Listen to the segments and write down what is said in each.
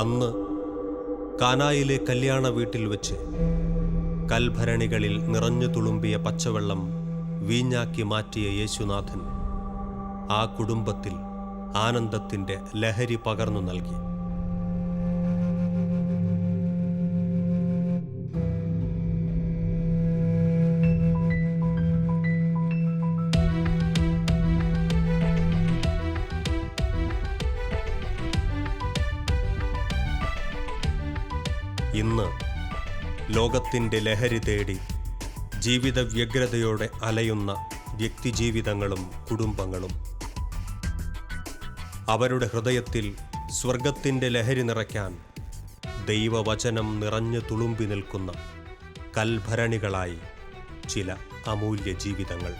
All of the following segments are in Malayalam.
അന്ന് കാനായിലെ കല്യാണ വീട്ടിൽ വെച്ച് കൽഭരണികളിൽ നിറഞ്ഞു തുളുമ്പിയ പച്ചവെള്ളം വീഞ്ഞാക്കി മാറ്റിയ യേശുനാഥൻ ആ കുടുംബത്തിൽ ആനന്ദത്തിൻ്റെ ലഹരി പകർന്നു നൽകി. ഇന്ന് ലോകത്തിൻ്റെ ലഹരി തേടി ജീവിത വ്യഗ്രതയോടെ അലയുന്ന വ്യക്തിജീവിതങ്ങളും കുടുംബങ്ങളും അവരുടെ ഹൃദയത്തിൽ സ്വർഗത്തിൻ്റെ ലഹരി നിറയ്ക്കാൻ ദൈവവചനം നിറഞ്ഞു തുളുമ്പി നിൽക്കുന്ന കൽഭരണികളായി ചില അമൂല്യ ജീവിതങ്ങൾ.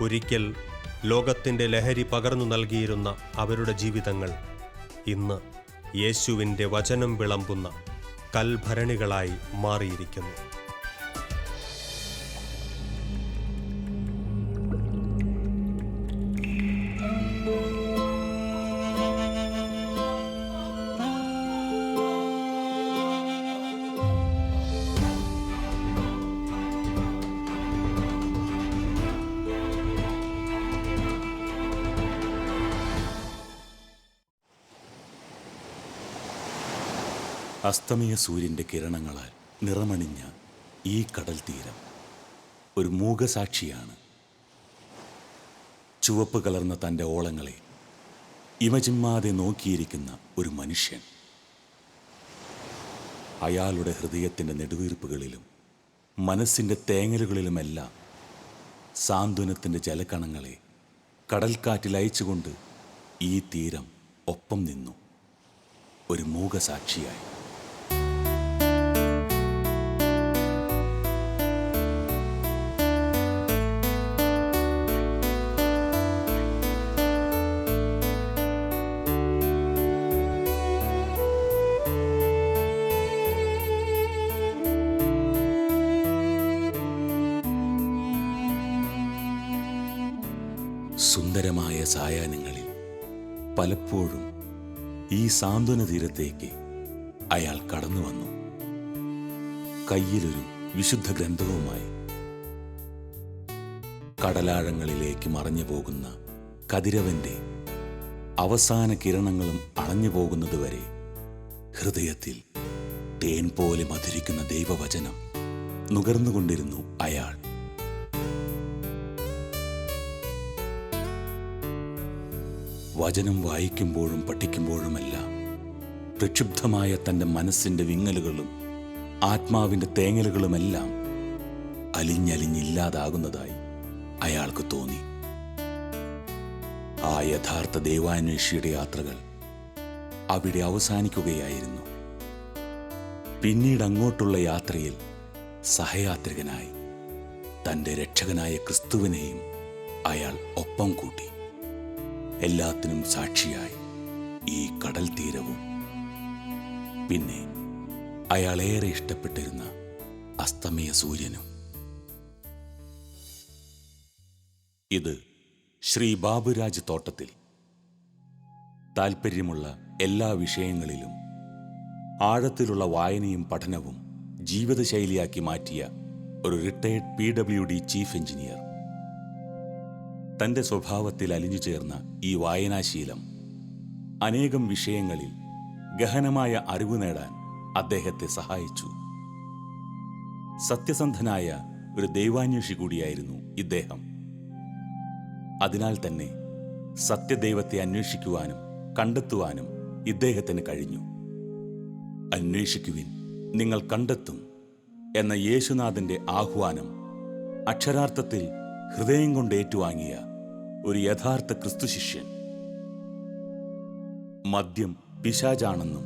ഒരിക്കൽ ലോകത്തിൻ്റെ ലഹരി പകർന്നു നൽകിയിരുന്ന അവരുടെ ജീവിതങ്ങൾ ഇന്ന് യേശുവിൻ്റെ വചനം വിളമ്പുന്ന കൽഭരണികളായി മാറിയിരിക്കുന്നു. അസ്തമയ സൂര്യൻ്റെ കിരണങ്ങളാൽ നിറമണിഞ്ഞ ഈ കടൽ തീരം ഒരു മൂകസാക്ഷിയാണ്. ചുവപ്പ് കലർന്ന തൻ്റെ ഓളങ്ങളെ ഇമചിമ്മാതെ നോക്കിയിരിക്കുന്ന ഒരു മനുഷ്യൻ. അയാളുടെ ഹൃദയത്തിൻ്റെ നെടുവീർപ്പുകളിലും മനസ്സിൻ്റെ തേങ്ങലുകളിലുമെല്ലാം സാന്ത്വനത്തിൻ്റെ ജലകണങ്ങളെ കടൽക്കാറ്റിൽ അയച്ചുകൊണ്ട് ഈ തീരം ഒപ്പം നിന്നു, ഒരു മൂകസാക്ഷിയായി. സുന്ദരമായ സായാഹ്നങ്ങളിൽ പലപ്പോഴും ഈ സാന്ത്വന തീരത്തേക്ക് അയാൾ കടന്നു വന്നു, കയ്യിലൊരു വിശുദ്ധ ഗ്രന്ഥവുമായി. കടലാഴങ്ങളിലേക്ക് മറഞ്ഞു പോകുന്ന കതിരവന്റെ അവസാന കിരണങ്ങളും അണഞ്ഞു പോകുന്നതുവരെ ഹൃദയത്തിൽ തേൻ പോലെ മധുരിക്കുന്ന ദൈവവചനം നുകർന്നുകൊണ്ടിരുന്നു അയാൾ. വചനം വായിക്കുമ്പോഴും പഠിക്കുമ്പോഴുമെല്ലാം പ്രക്ഷുബ്ധമായ തൻ്റെ മനസ്സിൻ്റെ വിങ്ങലുകളും ആത്മാവിൻ്റെ തേങ്ങലുകളുമെല്ലാം അലിഞ്ഞലിഞ്ഞില്ലാതാകുന്നതായി അയാൾക്ക് തോന്നി. ആ യഥാർത്ഥ ദൈവാന്വേഷിയുടെ യാത്രകൾ അവിടെ അവസാനിക്കുകയായിരുന്നു. പിന്നീട് അങ്ങോട്ടുള്ള യാത്രയിൽ സഹയാത്രികനായി തൻ്റെ രക്ഷകനായ ക്രിസ്തുവിനെയും അയാൾ ഒപ്പം കൂട്ടി. എല്ലാത്തിനും സാക്ഷിയായി ഈ കടൽ തീരവും, പിന്നെ അയാളേറെ ഇഷ്ടപ്പെട്ടിരുന്ന അസ്തമയ സൂര്യനും. ഇത് ശ്രീ ബാബുരാജ് തോട്ടത്തിൽ. താൽപ്പര്യമുള്ള എല്ലാ വിഷയങ്ങളിലും ആഴത്തിലുള്ള വായനയും പഠനവും ജീവിതശൈലിയാക്കി മാറ്റിയ ഒരു റിട്ടയർഡ് PWD ചീഫ് എഞ്ചിനീയർ. തൻ്റെ സ്വഭാവത്തിൽ അലിഞ്ഞു ചേർന്ന ഈ വായനാശീലം അനേകം വിഷയങ്ങളിൽ ഗഹനമായ അറിവ് നേടാൻ അദ്ദേഹത്തെ സഹായിച്ചു. സത്യസന്ധനായ ഒരു ദൈവാന്വേഷി കൂടിയായിരുന്നു ഇദ്ദേഹം. അതിനാൽ തന്നെ സത്യദൈവത്തെ അന്വേഷിക്കുവാനും കണ്ടെത്തുവാനും ഇദ്ദേഹത്തിന് കഴിഞ്ഞു. അന്വേഷിക്കുവിൻ, നിങ്ങൾ കണ്ടെത്തും എന്ന യേശുനാഥന്റെ ആഹ്വാനം അക്ഷരാർത്ഥത്തിൽ ഹൃദയം കൊണ്ട് ഏറ്റുവാങ്ങിയ ഒരു യഥാർത്ഥ ക്രിസ്തുശിഷ്യൻ. മദ്യം പിശാചാണെന്നും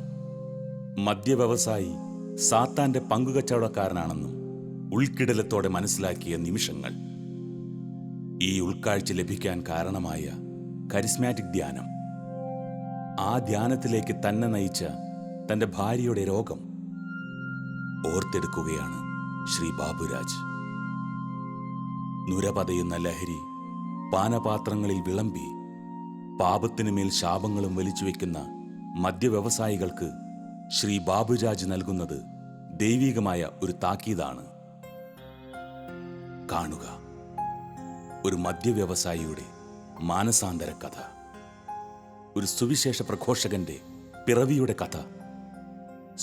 മദ്യവ്യവസായി സാത്താന്റെ പങ്കുകച്ചവടക്കാരനാണെന്നും ഉൾക്കിടലത്തോടെ മനസ്സിലാക്കിയ നിമിഷങ്ങൾ. ഈ ഉൾക്കാഴ്ച ലഭിക്കാൻ കാരണമായ കരിസ്മാറ്റിക് ധ്യാനം, ആ ധ്യാനത്തിലേക്ക് തന്നെ നയിച്ച തൻ്റെ ഭാര്യയുടെ രോഗം ഓർത്തെടുക്കുകയാണ് ശ്രീ ബാബുരാജ്. നുരപതയുന്ന ലഹരി പാനപാത്രങ്ങളിൽ വിളമ്പി പാപത്തിനുമേൽ ശാപങ്ങളും വലിച്ചു വയ്ക്കുന്ന മദ്യവ്യവസായികൾക്ക് ശ്രീ ബാബുരാജ് നൽകുന്നത് ദൈവികമായ ഒരു താക്കീതാണ്. കാണുക, ഒരു മദ്യവ്യവസായിയുടെ മാനസാന്തര കഥ, ഒരു സുവിശേഷ പ്രഘോഷകന്റെ പിറവിയുടെ കഥ,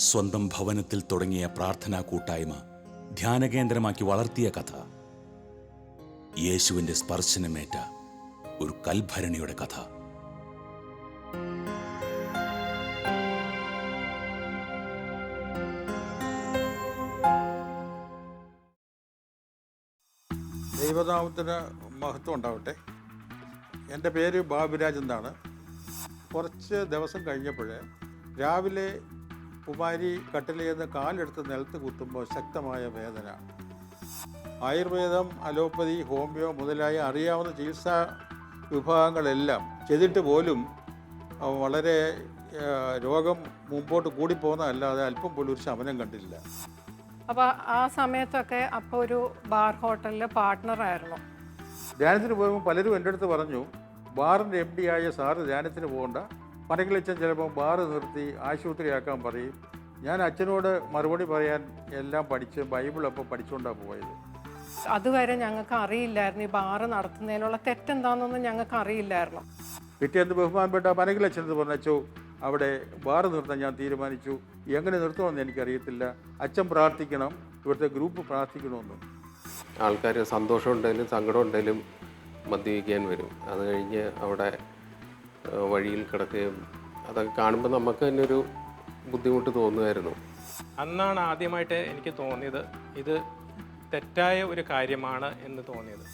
സ്വന്തം ഭവനത്തിൽ തുടങ്ങിയ പ്രാർത്ഥനാ കൂട്ടായ്മ ധ്യാനകേന്ദ്രമാക്കി വളർത്തിയ കഥ, യേശുവിന്റെ സ്പർശനമേറ്റ ഒരു കൽഭരണിയുടെ കഥ. ദൈവനാമത്തിന് മഹത്വം ഉണ്ടാവട്ടെ. എൻ്റെ പേര് ബാബുരാജ് എന്നാണ്. കുറച്ച് ദിവസം കഴിഞ്ഞപ്പോൾ രാവിലെ കുമാരി കട്ടിലിൽ നിന്ന് കാലെടുത്ത് നിലത്ത് കുത്തുമ്പോൾ ശക്തമായ വേദന. ആയുർവേദം, അലോപ്പതി, ഹോമിയോ മുതലായ അറിയാവുന്ന ചികിത്സാ വിഭാഗങ്ങളെല്ലാം ചെയ്തിട്ട് പോലും വളരെ രോഗം മുമ്പോട്ട് കൂടിപ്പോകുന്നതല്ലാതെ അല്പം പോലും ഒരു ശമനം കണ്ടില്ല. അപ്പോൾ ആ സമയത്തൊക്കെ അപ്പോൾ ഒരു ബാർ ഹോട്ടലിൽ പാർട്ട്ണറായിരുന്നു. ധ്യാനത്തിന് പോകുമ്പോൾ പലരും എൻ്റെ അടുത്ത് പറഞ്ഞു, ബാറിൻ്റെ MD ആയ സാറ് ധ്യാനത്തിന് പോകണ്ട, പനകിലച്ചൻ ചിലപ്പോൾ ബാറ് നിർത്തി ആശുപത്രിയാക്കാൻ പറയും. ഞാൻ അച്ഛനോട് മറുപടി പറയാൻ എല്ലാം പഠിച്ച് ബൈബിളപ്പോൾ പഠിച്ചുകൊണ്ടാണ് പോയത്. അതുവരെ ഞങ്ങൾക്ക് അറിയില്ലായിരുന്നു ഈ ബാറ് നടത്തുന്നതിലുള്ള തെറ്റെന്താണെന്നൊന്നും ഞങ്ങൾക്ക് അറിയില്ലായിരുന്നു. പിറ്റേന്ന് ബഹുമാനപ്പെട്ട പനകിലച്ചൻ എന്ന് പറഞ്ഞോ, അവിടെ ബാറ് നിർത്താൻ ഞാൻ തീരുമാനിച്ചു. എങ്ങനെ നിർത്തുമെന്ന് എനിക്കറിയത്തില്ല. അച്ഛൻ പ്രാർത്ഥിക്കണം, ഇവിടുത്തെ ഗ്രൂപ്പ് പ്രാർത്ഥിക്കണമെന്ന്. ആൾക്കാർ സന്തോഷം ഉണ്ടെങ്കിലും സങ്കടം ഉണ്ടെങ്കിലും മദ്യപിക്കാൻ വരും. അത് കഴിഞ്ഞ് അവിടെ വഴിയിൽ കിടക്കുകയും അതൊക്കെ കാണുമ്പോൾ നമുക്ക് തന്നെ ഒരു ബുദ്ധിമുട്ട് തോന്നുമായിരുന്നു. അന്നാണ് ആദ്യമായിട്ട് എനിക്ക് തോന്നിയത് ഇത് തെറ്റായ ഒരു കാര്യമാണ് എന്ന് തോന്നിയത്.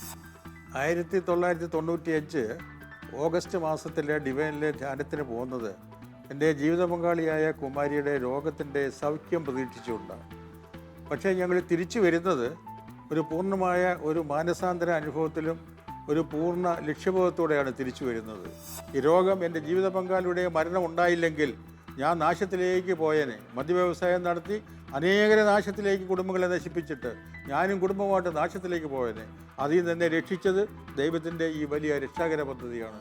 1995 ഓഗസ്റ്റ് മാസത്തിലെ ഡിവൈനിലെ ധ്യാനത്തിന് പോകുന്നത് എൻ്റെ ജീവിത പങ്കാളിയായ കുമാരിയുടെ രോഗത്തിൻ്റെ സൗഖ്യം പ്രതീക്ഷിച്ചുകൊണ്ടാണ്. പക്ഷേ ഞങ്ങൾ തിരിച്ചു വരുന്നത് ഒരു പൂർണ്ണമായ ഒരു മാനസാന്തര അനുഭവത്തിലും ഒരു പൂർണ്ണ ലക്ഷ്യബോധത്തോടെയാണ് തിരിച്ചു വരുന്നത്. ഈ രോഗം എൻ്റെ ജീവിത പങ്കാളിയുടെ മരണം ഉണ്ടായില്ലെങ്കിൽ ഞാൻ നാശത്തിലേക്ക് പോയേനെ. മദ്യവ്യവസായം നടത്തി അനേകരെ നാശത്തിലേക്ക് കുടുംബങ്ങളെ നശിപ്പിച്ചിട്ട് ഞാനും കുടുംബമായിട്ട് നാശത്തിലേക്ക് പോയേനെ. അതിൽ നിന്ന് എന്നെ രക്ഷിച്ചത് ദൈവത്തിൻ്റെ ഈ വലിയ രക്ഷാകര പദ്ധതിയാണ്.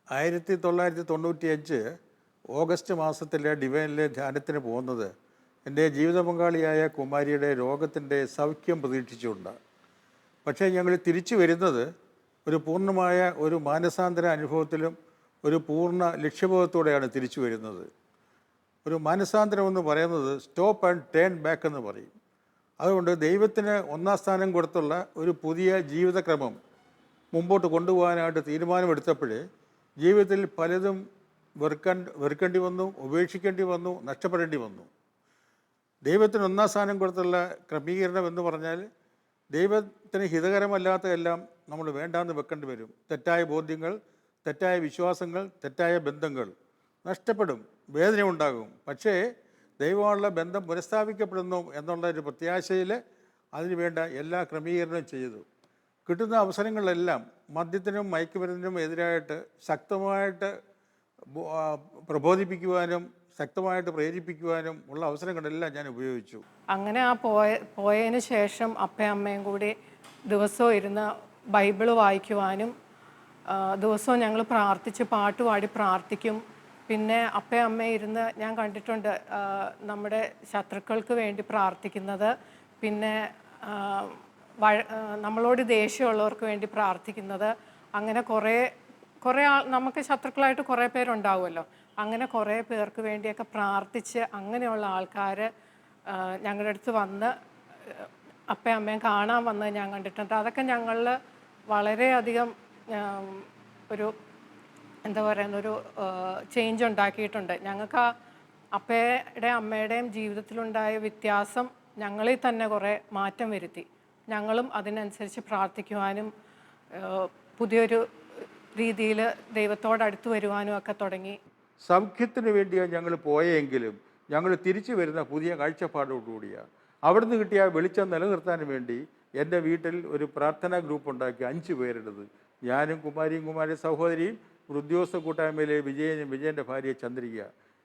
ആയിരത്തി 1995 ഓഗസ്റ്റ് മാസത്തിലെ ഡിവൈനിലെ ധ്യാനത്തിന് പോകുന്നത് എൻ്റെ ജീവിത പങ്കാളിയായ കുമാരിയുടെ രോഗത്തിൻ്റെ സൗഖ്യം പ്രതീക്ഷിച്ചുകൊണ്ടാണ്. പക്ഷേ ഞങ്ങൾ തിരിച്ചു വരുന്നത് ഒരു പൂർണ്ണമായ ഒരു മാനസാന്തര അനുഭവത്തിലും ഒരു പൂർണ്ണ ലക്ഷ്യബോധത്തോടെയാണ് തിരിച്ചു വരുന്നത്. ഒരു മാനസാന്തരം എന്ന് പറയുന്നത് സ്റ്റോപ്പ് ആൻഡ് ടേൺ ബാക്ക് എന്ന് പറയും. അതുകൊണ്ട് ദൈവത്തിന് ഒന്നാം സ്ഥാനം കൊടുത്തുള്ള ഒരു പുതിയ ജീവിതക്രമം മുമ്പോട്ട് കൊണ്ടുപോകാനായിട്ട് തീരുമാനമെടുത്തപ്പോഴേ ജീവിതത്തിൽ പലതും വെറുക്കേണ്ടി വന്നു, ഉപേക്ഷിക്കേണ്ടി വന്നു, നഷ്ടപ്പെടേണ്ടി വന്നു. ദൈവത്തിന് ഒന്നാം സ്ഥാനം കൊടുത്തുള്ള ക്രമീകരണം എന്ന് പറഞ്ഞാൽ ദൈവത്തിന് ഹിതകരമല്ലാത്തതെല്ലാം നമ്മൾ വേണ്ടാന്ന് വെക്കേണ്ടി വരും. തെറ്റായ ബോധ്യങ്ങൾ, തെറ്റായ വിശ്വാസങ്ങൾ, തെറ്റായ ബന്ധങ്ങൾ നഷ്ടപ്പെടും, വേദന ഉണ്ടാകും. പക്ഷേ ദൈവമുള്ള ബന്ധം പുനഃസ്ഥാപിക്കപ്പെടുന്നു എന്നുള്ള ഒരു പ്രത്യാശയിൽ അതിനുവേണ്ട എല്ലാ ക്രമീകരണവും ചെയ്തു. കിട്ടുന്ന അവസരങ്ങളിലെല്ലാം മദ്യത്തിനും മയക്കുമരുന്നിനും എതിരായിട്ട് ശക്തമായിട്ട് പ്രബോധിപ്പിക്കുവാനും ശക്തമായിട്ട് പ്രേരിപ്പിക്കുവാനും ഉള്ള അവസരങ്ങളെല്ലാം ഞാൻ ഉപയോഗിച്ചു. അങ്ങനെ ആ പോയതിന് ശേഷം അപ്പയും അമ്മയും കൂടി ദിവസവും ഇരുന്ന് ബൈബിള് വായിക്കുവാനും ദിവസവും ഞങ്ങൾ പ്രാർത്ഥിച്ച് പാട്ടുപാടി പ്രാർത്ഥിക്കും. പിന്നെ അപ്പയും അമ്മയും ഇരുന്ന് ഞാൻ കണ്ടിട്ടുണ്ട് നമ്മുടെ ശത്രുക്കൾക്ക് വേണ്ടി പ്രാർത്ഥിക്കുന്നത്, പിന്നെ നമ്മളോട് ദേഷ്യമുള്ളവർക്ക് വേണ്ടി പ്രാർത്ഥിക്കുന്നത്. അങ്ങനെ കുറേ നമുക്ക് ശത്രുക്കളായിട്ട് കുറേ പേരുണ്ടാവുമല്ലോ. അങ്ങനെ കുറേ പേർക്ക് വേണ്ടിയൊക്കെ പ്രാർത്ഥിച്ച് അങ്ങനെയുള്ള ആൾക്കാർ ഞങ്ങളുടെ അടുത്ത് വന്ന് അപ്പയും അമ്മയും കാണാൻ വന്നത് ഞാൻ കണ്ടിട്ടുണ്ട്. അതൊക്കെ ഞങ്ങളിൽ വളരെയധികം ഒരു എന്താ പറയുന്ന ഒരു ചേഞ്ച് ഉണ്ടാക്കിയിട്ടുണ്ട്. ഞങ്ങൾക്ക് അപ്പയുടെ അമ്മയുടെയും ജീവിതത്തിലുണ്ടായ വ്യത്യാസം ഞങ്ങളിൽ തന്നെ കുറേ മാറ്റം വരുത്തി. ഞങ്ങളും അതിനനുസരിച്ച് പ്രാർത്ഥിക്കുവാനും പുതിയൊരു രീതിയിൽ ദൈവത്തോടടുത്ത് വരുവാനും ഒക്കെ തുടങ്ങി. സൗഖ്യത്തിന് വേണ്ടിയാണ് ഞങ്ങൾ പോയെങ്കിലും ഞങ്ങൾ തിരിച്ചു വരുന്ന പുതിയ കാഴ്ചപ്പാടോടുകൂടിയാണ്. അവിടുന്ന് കിട്ടിയ വെളിച്ചം നിലനിർത്താൻ വേണ്ടി എൻ്റെ വീട്ടിൽ ഒരു പ്രാർത്ഥനാ ഗ്രൂപ്പ് ഉണ്ടാക്കി 5 പേരുടേത്. ഞാനും കുമാരിയും കുമാരി സഹോദരിയും ഒരു ഉദ്യോഗസ്ഥ കൂട്ടായ്മയിലെ വിജയൻ്റെ ഭാര്യ ചന്ദ്രിക.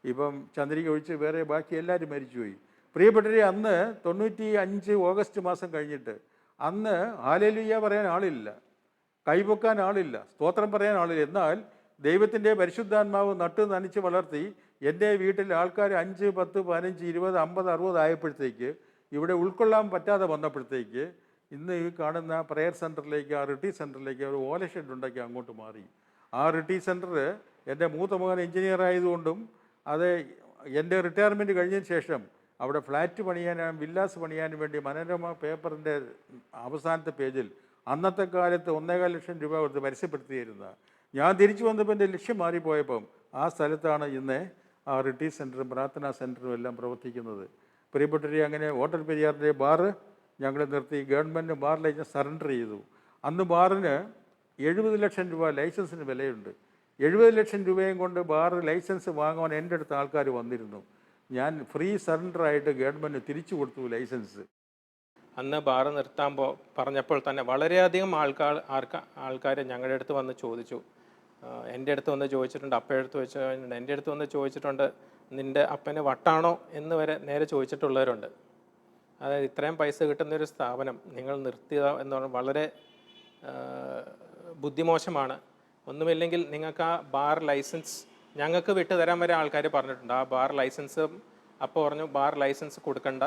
ഇപ്പം ചന്ദ്രിക ഒഴിച്ച് വേറെ ബാക്കി എല്ലാവരും മരിച്ചുപോയി. പ്രിയപ്പെട്ടവരെ, അന്ന് 95 ഓഗസ്റ്റ് മാസം കഴിഞ്ഞിട്ട് അന്ന് ഹല്ലേലൂയ പറയാൻ ആളില്ല, കൈപൊക്കാൻ ആളില്ല, സ്തോത്രം പറയാൻ ആളില്ല. എന്നാൽ ദൈവത്തിൻ്റെ പരിശുദ്ധാത്മാവ് നട്ട് നനച്ച് വളർത്തി എൻ്റെ വീട്ടിൽ ആൾക്കാർ 5, 10, 15, 20, 50, 60 ആയപ്പോഴത്തേക്ക് ഇവിടെ ഉൾക്കൊള്ളാൻ പറ്റാതെ വന്നപ്പോഴത്തേക്ക് ഇന്ന് ഈ കാണുന്ന പ്രെയർ സെൻറ്ററിലേക്ക്, ആ റിട്രീറ്റ് സെൻറ്ററിലേക്ക് ഒരു ഓല ഷെഡ് ഉണ്ടാക്കി അങ്ങോട്ട് മാറി. ആ റിട്രീറ്റ് സെൻറ്റർ എൻ്റെ മൂത്ത മകൻ എഞ്ചിനീയർ ആയതുകൊണ്ടും അത് എൻ്റെ റിട്ടയർമെൻറ്റ് കഴിഞ്ഞതിന് ശേഷം അവിടെ ഫ്ലാറ്റ് പണിയാനും വില്ലാസ് പണിയാനും വേണ്ടി മനോരമ പേപ്പറിൻ്റെ അവസാനത്തെ പേജിൽ അന്നത്തെ കാലത്ത് 1.25 ലക്ഷം രൂപ കൊടുത്ത് പരസ്യപ്പെടുത്തിയിരുന്ന ഞാൻ തിരിച്ചു വന്നപ്പോൾ എൻ്റെ ലക്ഷ്യം മാറിപ്പോയപ്പം ആ സ്ഥലത്താണ് ഇന്ന് ആ റിട്രീറ്റ് സെൻറ്ററും പ്രാർത്ഥനാ സെൻറ്ററും എല്ലാം പ്രവർത്തിക്കുന്നത്. പ്രിയപ്പെട്ടവരെ, അങ്ങനെ ഹോട്ടൽ പെരിയാറിൻ്റെ ബാറ് ഞങ്ങൾ നിർത്തി, ഗവൺമെൻറ് ബാർ ലൈസൻസ് സറണ്ടർ ചെയ്തു. അന്ന് ബാറിന് 70 ലക്ഷം രൂപ ലൈസൻസിന് വിലയുണ്ട്. 70 ലക്ഷം രൂപയും കൊണ്ട് ബാർ ലൈസൻസ് വാങ്ങുവാൻ എൻ്റെ അടുത്ത് ആൾക്കാർ വന്നിരുന്നു. ഞാൻ ഫ്രീ സറണ്ടറായിട്ട് ഗവൺമെൻറ് തിരിച്ചു കൊടുത്തു ലൈസൻസ്. അന്ന് ബാർ നിർത്താൻ പറഞ്ഞപ്പോൾ തന്നെ വളരെയധികം ആൾക്കാർ ഞങ്ങളുടെ അടുത്ത് വന്ന് ചോദിച്ചു. എൻ്റെ അടുത്ത് വന്ന് ചോദിച്ചിട്ടുണ്ട്, അപ്പയുടെ അടുത്ത് ചോദിച്ചിട്ടുണ്ട്, എൻ്റെ അടുത്ത് വന്ന് ചോദിച്ചിട്ടുണ്ട്, നിൻ്റെ അപ്പന് വട്ടാണോ എന്ന് വരെ നേരെ ചോദിച്ചിട്ടുള്ളവരുണ്ട്. അതായത് ഇത്രയും പൈസ കിട്ടുന്നൊരു സ്ഥാപനം നിങ്ങൾ നിർത്തുക എന്ന് പറഞ്ഞാൽ വളരെ ബുദ്ധിമോശമാണ്. ഒന്നുമില്ലെങ്കിൽ നിങ്ങൾക്ക് ആ ബാർ ലൈസൻസ് ഞങ്ങൾക്ക് വിട്ടുതരാൻ വരെ ആൾക്കാർ പറഞ്ഞിട്ടുണ്ട്. ആ ബാർ ലൈസൻസ് അപ്പോൾ പറഞ്ഞു, ബാർ ലൈസൻസ് കൊടുക്കണ്ട,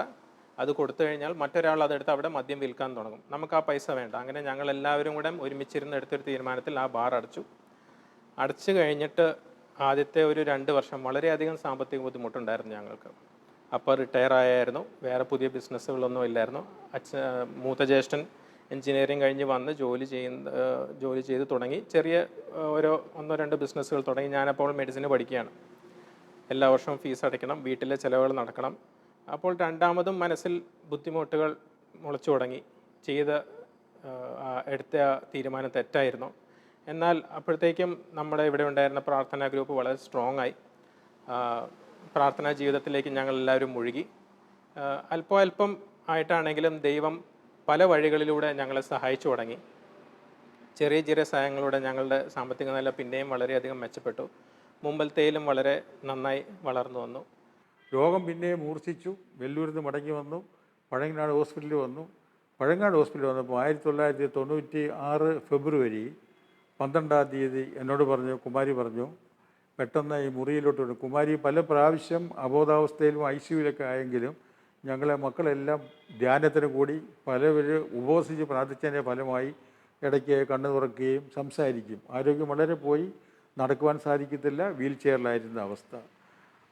അത് കൊടുത്തു കഴിഞ്ഞാൽ മറ്റൊരാൾ അതെടുത്ത് അവിടെ മദ്യം വിൽക്കാൻ തുടങ്ങും, നമുക്ക് ആ പൈസ വേണ്ട. അങ്ങനെ ഞങ്ങളെല്ലാവരും കൂടെ ഒരുമിച്ചിരുന്ന് എടുത്തൊരു തീരുമാനത്തിൽ ആ ബാർ അടച്ചു കഴിഞ്ഞിട്ട് ആദ്യത്തെ ഒരു 2 വർഷം വളരെയധികം സാമ്പത്തിക ബുദ്ധിമുട്ടുണ്ടായിരുന്നു ഞങ്ങൾക്ക്. അപ്പോൾ റിട്ടയർ ആയായിരുന്നു, വേറെ പുതിയ ബിസിനസ്സുകളൊന്നും ഇല്ലായിരുന്നു. മൂത്ത ജ്യേഷ്ഠൻ എൻജിനീയറിങ് കഴിഞ്ഞ് വന്ന് ജോലി ചെയ്ത് തുടങ്ങി. ചെറിയ 1-2 ബിസിനസ്സുകൾ തുടങ്ങി. ഞാനപ്പോൾ മെഡിസിന് പഠിക്കുകയാണ്. എല്ലാ വർഷവും ഫീസ് അടയ്ക്കണം, വീട്ടിലെ ചിലവുകൾ നടക്കണം. അപ്പോൾ രണ്ടാമതും മനസ്സിൽ ബുദ്ധിമുട്ടുകൾ മുളച്ചു തുടങ്ങി. എടുത്ത തീരുമാനം തെറ്റായിരുന്നു. എന്നാൽ അപ്പോഴത്തേക്കും നമ്മുടെ ഇവിടെ ഉണ്ടായിരുന്ന പ്രാർത്ഥനാ ഗ്രൂപ്പ് വളരെ സ്ട്രോങ് ആയി. പ്രാർത്ഥനാ ജീവിതത്തിലേക്ക് ഞങ്ങളെല്ലാവരും മുഴുകി. അല്പം ആയിട്ടാണെങ്കിലും ദൈവം പല വഴികളിലൂടെ ഞങ്ങളെ സഹായിച്ചു തുടങ്ങി. ചെറിയ ചെറിയ സഹായങ്ങളിലൂടെ ഞങ്ങളുടെ സാമ്പത്തിക നില പിന്നെയും വളരെയധികം മെച്ചപ്പെട്ടു. മുമ്പത്തേലും വളരെ നന്നായി വളർന്നു വന്നു. രോഗം പിന്നെയും മൂർച്ഛിച്ചു. വെല്ലൂരിൽ നിന്ന് മടങ്ങി വന്നു, പഴയങ്ങാട് ഹോസ്പിറ്റലിൽ വന്നു. പഴയങ്ങാട് ഹോസ്പിറ്റലിൽ വന്നപ്പോൾ 1996 ഫെബ്രുവരി 12-ാം തീയതി എന്നോട് പറഞ്ഞു, കുമാരി പറഞ്ഞു, പെട്ടെന്ന് ഈ മുറിയിലോട്ട് വരും. കുമാരി പല പ്രാവശ്യം അബോധാവസ്ഥയിലും ICUവിലൊക്കെ ആയെങ്കിലും ഞങ്ങളെ മക്കളെല്ലാം ധ്യാനത്തിന് കൂടി പലവരും ഉപവസിച്ച് പ്രാർത്ഥിച്ചതിൻ്റെ ഫലമായി ഇടയ്ക്ക് കണ്ണു തുറക്കുകയും സംസാരിക്കും. ആരോഗ്യം വളരെ പോയി, നടക്കുവാൻ സാധിക്കത്തില്ല, വീൽ ചെയറിലായിരുന്ന അവസ്ഥ.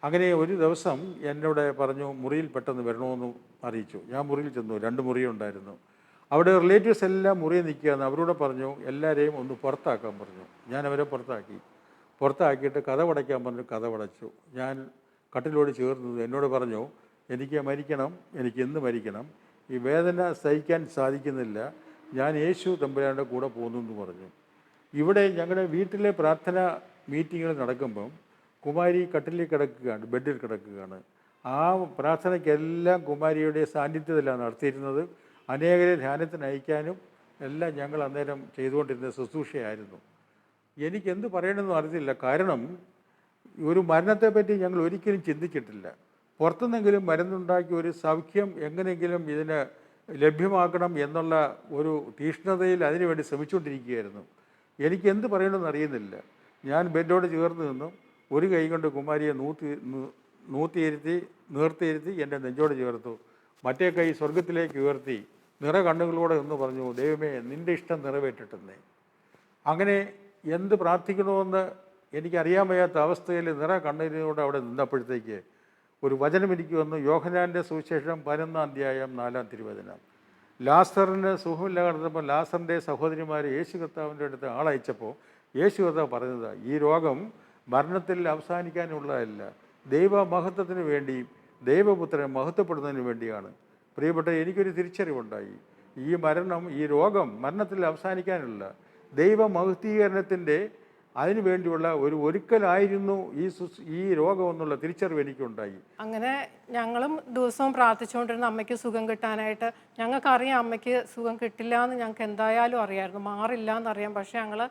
അങ്ങനെ ഒരു ദിവസം എന്നോട് പറഞ്ഞു, മുറിയിൽ പെട്ടെന്ന് വരണമെന്ന് അറിയിച്ചു. ഞാൻ മുറിയിൽ ചെന്നു. 2 മുറിയുണ്ടായിരുന്നു. അവിടെ റിലേറ്റീവ്സ് എല്ലാം മുറിയിൽ നിൽക്കുകയെന്ന് അവരോട് പറഞ്ഞു, എല്ലാവരെയും ഒന്ന് പുറത്താക്കാൻ പറഞ്ഞു. ഞാൻ അവരെ പുറത്താക്കിയിട്ട് കതവടയ്ക്കാൻ പറഞ്ഞു. കതവടച്ചു. ഞാൻ കട്ടിലോട് ചേർന്നു. എന്നോട് പറഞ്ഞു, എനിക്ക് മരിക്കണം, എനിക്ക് ഇന്ന് മരിക്കണം, ഈ വേദന സഹിക്കാൻ സാധിക്കുന്നില്ല, ഞാൻ യേശു തമ്പുരാൻ്റെ കൂടെ പോകുന്നു എന്ന് പറഞ്ഞു. ഇവിടെ ഞങ്ങളുടെ വീട്ടിലെ പ്രാർത്ഥന മീറ്റിങ്ങുകൾ നടക്കുമ്പം കുമാരി കട്ടിലിൽ കിടക്കുകയാണ്, ബെഡിൽ കിടക്കുകയാണ്. ആ പ്രാർത്ഥനയ്ക്കെല്ലാം കുമാരിയുടെ സാന്നിധ്യത്തിലാണ് നടത്തിയിരുന്നത്. അനേകരെ ധ്യാനത്തിന് അയക്കാനും എല്ലാം ഞങ്ങൾ അന്നേരം ചെയ്തുകൊണ്ടിരുന്ന ശുശ്രൂഷയായിരുന്നു. എനിക്കെന്ത് പറയണമെന്ന് അറിയില്ല. കാരണം ഒരു മരണത്തെപ്പറ്റി ഞങ്ങൾ ഒരിക്കലും ചിന്തിച്ചിട്ടില്ല. പുറത്തുനിന്നെങ്കിലും മരുന്നുണ്ടാക്കി ഒരു സൗഖ്യം എങ്ങനെയെങ്കിലും ഇതിന് ലഭ്യമാക്കണം എന്നുള്ള ഒരു തീഷ്ണതയിൽ അതിനുവേണ്ടി ശ്രമിച്ചുകൊണ്ടിരിക്കുകയായിരുന്നു. എനിക്കെന്ത് പറയണമെന്ന് അറിയുന്നില്ല. ഞാൻ ബെഡോട് ചേർന്ന് നിന്നും ഒരു കൈ കൊണ്ട് കുമാരിയെ നിർത്തിയിരുത്തി എൻ്റെ നെഞ്ചോട് ചേർത്തു. മറ്റേ കൈ സ്വർഗത്തിലേക്ക് ഉയർത്തി കണ്ണുകളോടെ എന്ന് പറഞ്ഞു, ദൈവമേ, നിൻ്റെ ഇഷ്ടം നിറവേറ്റട്ടെന്നേ. അങ്ങനെ എന്ത് പ്രാർത്ഥിക്കണമെന്ന് എനിക്കറിയാൻ വയ്യാത്ത അവസ്ഥയിൽ കണ്ണുകളോടെ അവിടെ നിന്നപ്പോഴത്തേക്ക് ഒരു വചനം എനിക്ക് വന്നു. യോഹന്നാൻ്റെ സുവിശേഷം 11-ാം അധ്യായം 4-ാം തിരുവചനം. ലാസറിന് സുഖമില്ല കിടന്നപ്പോൾ ലാസറിൻ്റെ സഹോദരിമാർ യേശു കർത്താവിൻ്റെ അടുത്ത് ആളയച്ചപ്പോൾ യേശു കർത്താവ് പറഞ്ഞത്, ഈ രോഗം മരണത്തിൽ അവസാനിക്കാനുള്ളതല്ല, ദൈവമഹത്വത്തിന് വേണ്ടി, ദൈവപുത്രനെ മഹത്വപ്പെടുന്നതിന് വേണ്ടിയാണ്. പ്രിയപ്പെട്ട, എനിക്കൊരു തിരിച്ചറിവുണ്ടായി. ഈ രോഗം മരണത്തിൽ അവസാനിക്കാനുള്ള ദൈവമഹത്വീകരണത്തിൻ്റെ അതിനു വേണ്ടിയുള്ള ഒരു ഒരുക്കലായിരുന്നു ഈ രോഗം എന്നുള്ള തിരിച്ചറിവ് എനിക്കുണ്ടായി. അങ്ങനെ ഞങ്ങളും ദിവസവും പ്രാർത്ഥിച്ചുകൊണ്ടിരുന്ന അമ്മയ്ക്ക് സുഖം കിട്ടാനായിട്ട്. ഞങ്ങൾക്കറിയാം അമ്മയ്ക്ക് സുഖം കിട്ടില്ല എന്ന് ഞങ്ങൾക്ക് എന്തായാലും അറിയായിരുന്നു, മാറില്ല എന്നറിയാം. പക്ഷേ ഞങ്ങൾ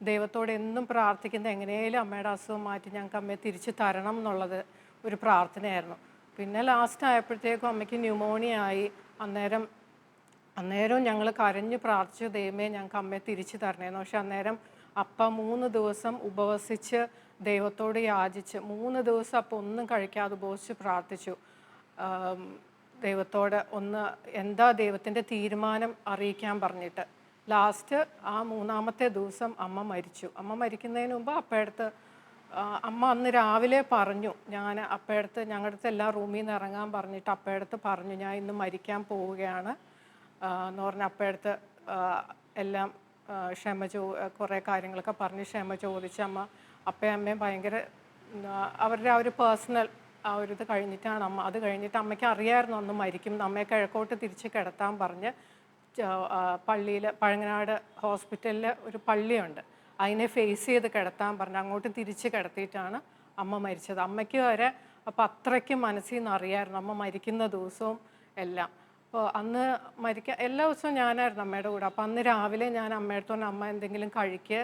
ദൈവത്തോട് എന്നും പ്രാർത്ഥിക്കുന്നത് എങ്ങനെയും അമ്മയുടെ അസുഖം മാറ്റി ഞങ്ങൾക്ക് അമ്മയെ തിരിച്ച് തരണം എന്നുള്ളത് ഒരു പ്രാർത്ഥനയായിരുന്നു. പിന്നെ ലാസ്റ്റ് ആയപ്പോഴത്തേക്കും അമ്മയ്ക്ക് ന്യൂമോണിയ ആയി. അന്നേരം ഞങ്ങൾ കരഞ്ഞ് പ്രാർത്ഥിച്ചു, ദൈവമേ ഞങ്ങൾക്ക് അമ്മയെ തിരിച്ചു തരണേന്ന്. പക്ഷെ അന്നേരം അപ്പ 3 ദിവസം ഉപവസിച്ച് ദൈവത്തോട് യാചിച്ച് 3 ദിവസം അപ്പം ഒന്നും കഴിക്കാതെ ഉപവസിച്ച് പ്രാർത്ഥിച്ചു. ദൈവത്തോട് എന്താ ദൈവത്തിൻ്റെ തീരുമാനം അറിയിക്കാൻ പറഞ്ഞിട്ട്. ലാസ്റ്റ് ആ 3-ാമത്തെ ദിവസം അമ്മ മരിച്ചു. അമ്മ മരിക്കുന്നതിന് മുമ്പ് അപ്പയടുത്ത് അമ്മ അന്ന് രാവിലെ പറഞ്ഞു, ഞാൻ അപ്പയടുത്ത് ഞങ്ങളുടെ അടുത്ത് എല്ലാ റൂമിൽ നിന്ന് ഇറങ്ങാൻ പറഞ്ഞിട്ട് അപ്പയടുത്ത് പറഞ്ഞു, ഞാൻ ഇന്ന് മരിക്കാൻ പോവുകയാണ് എന്ന് പറഞ്ഞ അപ്പയടുത്ത് എല്ലാം കുറേ കാര്യങ്ങളൊക്കെ പറഞ്ഞ് ക്ഷമ ചോദിച്ച് അപ്പയും അമ്മയും ഭയങ്കര അവരുടെ ആ ഒരു പേഴ്സണൽ ആ ഒരു ഇത് കഴിഞ്ഞിട്ടാണ് അത് കഴിഞ്ഞിട്ട് അമ്മയ്ക്ക് അറിയാമായിരുന്നു അന്ന് മരിക്കും. അമ്മയെ കിഴക്കോട്ട് തിരിച്ച് കിടത്താൻ പറഞ്ഞ് പള്ളിയിൽ പഴങ്ങനാട് ഹോസ്പിറ്റലിൽ ഒരു പള്ളിയുണ്ട്, അതിനെ ഫേസ് ചെയ്ത് കിടത്താൻ പറഞ്ഞ് അങ്ങോട്ട് തിരിച്ച് കിടത്തിയിട്ടാണ് അമ്മ മരിച്ചത്. അമ്മയ്ക്ക് വരെ അപ്പോൾ അത്രയ്ക്കും മനസ്സിൽ നിന്ന് അറിയാമായിരുന്നു അമ്മ മരിക്കുന്ന ദിവസവും എല്ലാം. അപ്പോൾ അന്ന് എല്ലാ ദിവസവും ഞാനായിരുന്നു അമ്മയുടെ കൂടെ. അപ്പോൾ അന്ന് രാവിലെ ഞാൻ അമ്മയുടെ അമ്മ എന്തെങ്കിലും കഴിക്കുക,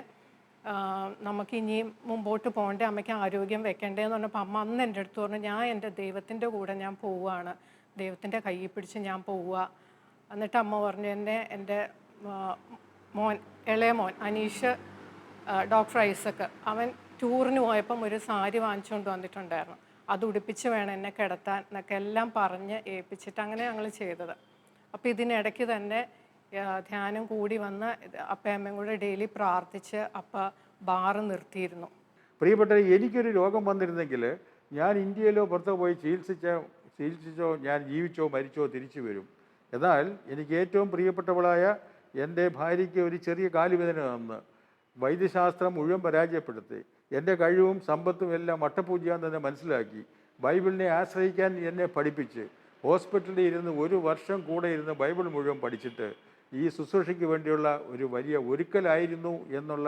നമുക്ക് ഇനിയും മുമ്പോട്ട് പോകണ്ടേ, അമ്മയ്ക്ക് ആരോഗ്യം വെക്കണ്ടേന്ന് പറഞ്ഞപ്പോൾ അമ്മ അന്ന് എൻ്റെ അടുത്ത് പറഞ്ഞു, ഞാൻ എൻ്റെ ദൈവത്തിൻ്റെ കൂടെ ഞാൻ പോവുകയാണ്, ദൈവത്തിൻ്റെ കയ്യിൽ പിടിച്ച് ഞാൻ പോവുക. എന്നിട്ട് അമ്മ പറഞ്ഞു, എൻ്റെ ഇളയ മോൻ അനീഷ്, ഡോക്ടർ ഐസക്ക്, അവൻ ടൂറിന് പോയപ്പം ഒരു സാരി വാങ്ങിച്ചുകൊണ്ട് വന്നിട്ടുണ്ടായിരുന്നു, അത് ഉടുപ്പിച്ച് വേണം എന്നെ കിടത്താൻ എന്നൊക്കെ എല്ലാം പറഞ്ഞ് ഏൽപ്പിച്ചിട്ട് അങ്ങനെ ഞങ്ങൾ ചെയ്തത്. അപ്പോൾ ഇതിനിടയ്ക്ക് തന്നെ ധ്യാനം കൂടി വന്ന് അപ്പയമ്മയും കൂടെ ഡെയിലി പ്രാർത്ഥിച്ച് ബാറ് നിർത്തിയിരുന്നു. പ്രിയപ്പെട്ട, എനിക്കൊരു രോഗം വന്നിരുന്നെങ്കിൽ ഞാൻ ഇന്ത്യയിലോ പുറത്തോ പോയി ചികിത്സിച്ചോ ഞാൻ ജീവിച്ചോ മരിച്ചോ തിരിച്ചു വരും. എന്നാൽ എനിക്ക് ഏറ്റവും പ്രിയപ്പെട്ടവളായ എൻ്റെ ഭാര്യയ്ക്ക് ഒരു ചെറിയ കാലുവേദന തന്ന് വൈദ്യശാസ്ത്രം മുഴുവൻ പരാജയപ്പെടുത്തി എൻ്റെ കഴിവും സമ്പത്തും എല്ലാം വട്ടപൂജ്യം തന്നെ മനസ്സിലാക്കി ബൈബിളിനെ ആശ്രയിക്കാൻ എന്നെ പഠിപ്പിച്ച് ഹോസ്പിറ്റലിൽ ഇരുന്ന് 1 വർഷം കൂടെ ഇരുന്ന് ബൈബിൾ മുഴുവൻ പഠിച്ചിട്ട് ഈ ശുശ്രൂഷയ്ക്ക് വേണ്ടിയുള്ള ഒരു വലിയ ഒരുക്കലായിരുന്നു എന്നുള്ള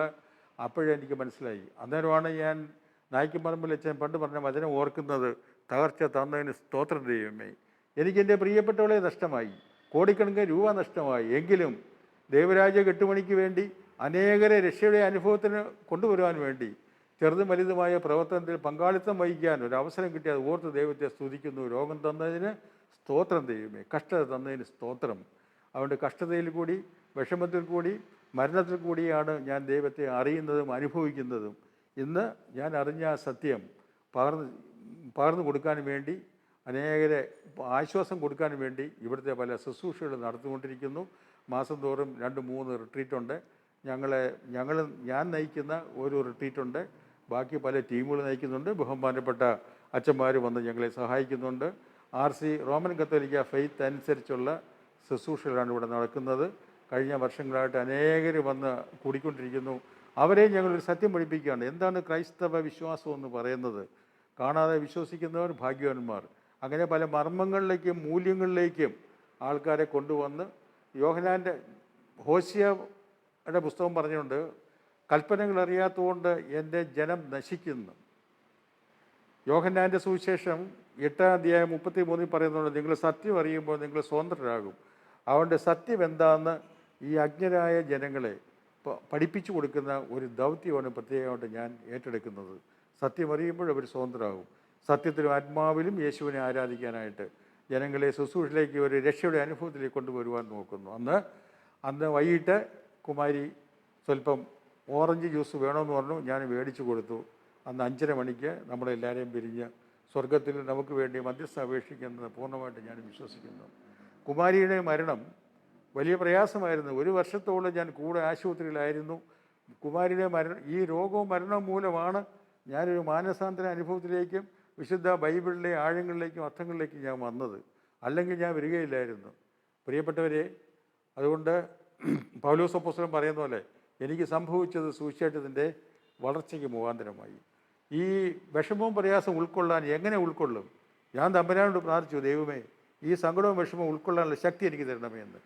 അപ്പോഴെനിക്ക് മനസ്സിലായി. അന്നേരമാണ് ഞാൻ നായ്ക്കുംപറമ്പിൽ അച്ഛൻ പണ്ട് പറഞ്ഞ വചനം ഓർക്കുന്നത്, തകർച്ച തന്നതിന് സ്തോത്രം ദൈവമേ. എനിക്കെൻ്റെ പ്രിയപ്പെട്ടവളെ നഷ്ടമായി, കോടിക്കണക്കിന് രൂപ നഷ്ടമായി. എങ്കിലും ദൈവരാജ്യ കെട്ടുമണിക്ക് വേണ്ടി അനേകരെ രക്ഷയുടെ അനുഭവത്തിന് കൊണ്ടുവരുവാൻ വേണ്ടി ചെറുതും വലുതുമായ പ്രവർത്തനത്തിൽ പങ്കാളിത്തം വഹിക്കാൻ ഒരു അവസരം കിട്ടി. അത് ഓർത്ത് ദൈവത്തെ സ്തുതിക്കുന്നു. രോഗം തന്നതിന് സ്തോത്രം ദൈവമേ, കഷ്ടത തന്നതിന് സ്തോത്രം. അതുകൊണ്ട് കഷ്ടതയിൽ കൂടി, വിഷമത്തിൽ കൂടി, മരണത്തിൽ കൂടിയാണ് ഞാൻ ദൈവത്തെ അറിയുന്നതും അനുഭവിക്കുന്നതും. ഇന്ന് ഞാൻ അറിഞ്ഞ സത്യം പകർന്നു കൊടുക്കാൻ വേണ്ടി, അനേകരെ ആശ്വാസം കൊടുക്കാൻ വേണ്ടി ഇവിടുത്തെ പല ശുശ്രൂഷകൾ നടത്തിക്കൊണ്ടിരിക്കുന്നു. മാസം തോറും 2-3 റിട്രീറ്റുണ്ട്. ഞാൻ നയിക്കുന്ന ഒരു റിട്രീറ്റുണ്ട്, ബാക്കി പല ടീമുകൾ നയിക്കുന്നുണ്ട്. ബഹുമാനപ്പെട്ട അച്ഛന്മാർ വന്ന് ഞങ്ങളെ സഹായിക്കുന്നുണ്ട്. RC റോമൻ കത്തോലിക്ക ഫെയ്ത്ത് അനുസരിച്ചുള്ള ശുശ്രൂഷകളാണ് ഇവിടെ നടക്കുന്നത്. കഴിഞ്ഞ വർഷങ്ങളായിട്ട് അനേകർ വന്ന് കൂടിക്കൊണ്ടിരിക്കുന്നു. അവരെ ഞങ്ങളൊരു സത്യം പഠിപ്പിക്കുകയാണ്. എന്താണ് ക്രൈസ്തവ വിശ്വാസം എന്ന് പറയുന്നത്? കാണാതെ വിശ്വസിക്കുന്നവർ ഭാഗ്യവാന്മാർ. അങ്ങനെ പല മർമ്മങ്ങളിലേക്കും മൂല്യങ്ങളിലേക്കും ആൾക്കാരെ കൊണ്ടുവന്ന് ഹോശിയയുടെ പുസ്തകം പറഞ്ഞുകൊണ്ട്, കൽപ്പനകൾ അറിയാത്തതുകൊണ്ട് എൻ്റെ ജനം നശിക്കുന്നു. യോഹന്നാൻ്റെ സുവിശേഷം 8-ാം അധ്യായം 33 പറയുന്നുണ്ട്, നിങ്ങൾ സത്യം അറിയുമ്പോൾ നിങ്ങൾ സ്വതന്ത്രരാകും. അതുകൊണ്ട് സത്യം എന്താണെന്ന് ഈ അജ്ഞരായ ജനങ്ങളെ പഠിപ്പിച്ചു കൊടുക്കുന്ന ഒരു ദൗത്യമാണ് പ്രത്യേകമായിട്ട് ഞാൻ ഏറ്റെടുക്കുന്നത്. സത്യം അറിയുമ്പോൾ അവർ സ്വതന്ത്രരാകും. സത്യത്തിലും ആത്മാവിലും യേശുവിനെ ആരാധിക്കാനായിട്ട് ജനങ്ങളെ ശുശ്രൂഷയിലേക്ക് ഒരു രക്ഷയുടെ അനുഭവത്തിലേക്ക് കൊണ്ടുവരുവാൻ നോക്കുന്നു. അന്ന് വൈകിട്ട് കുമാരി സ്വല്പം ഓറഞ്ച് ജ്യൂസ് വേണമെന്ന് പറഞ്ഞു. ഞാൻ മേടിച്ചു കൊടുത്തു. അന്ന് 5:30 മണിക്ക് നമ്മളെല്ലാവരെയും പിരിഞ്ഞ് സ്വർഗത്തിൽ നമുക്ക് വേണ്ടി മധ്യസ്ഥ അപേക്ഷിക്കുന്നത് പൂർണ്ണമായിട്ട് ഞാൻ വിശ്വസിക്കുന്നു. കുമാരിയുടെ മരണം വലിയ പ്രയാസമായിരുന്നു. 1 വർഷത്തോളം ഞാൻ കൂടെ ആശുപത്രിയിലായിരുന്നു. കുമാരിയുടെ ഈ രോഗവും മരണവും മൂലമാണ് ഞാനൊരു മാനസാന്തര അനുഭവത്തിലേക്കും വിശുദ്ധ ബൈബിളിലെ ആഴങ്ങളിലേക്കും അർത്ഥങ്ങളിലേക്കും ഞാൻ വന്നത്. അല്ലെങ്കിൽ ഞാൻ വരികയില്ലായിരുന്നു. പ്രിയപ്പെട്ടവരെ, അതുകൊണ്ട് പൗലോസ് അപ്പോസ്തലൻ പറയുന്ന പോലെ എനിക്ക് സംഭവിച്ചത് സുവിശേഷത്തിൻ്റെ വളർച്ചയ്ക്ക് മുഖാന്തരമായി. ഈ വിഷമവും പ്രയാസം ഉൾക്കൊള്ളാൻ എങ്ങനെ ഉൾക്കൊള്ളും? ഞാൻ തമ്പുരാനോട് പ്രാർത്ഥിച്ചു, ദൈവമേ ഈ സങ്കടവും വിഷമവും ഉൾക്കൊള്ളാനുള്ള ശക്തി എനിക്ക് തരണമേ എന്ന്.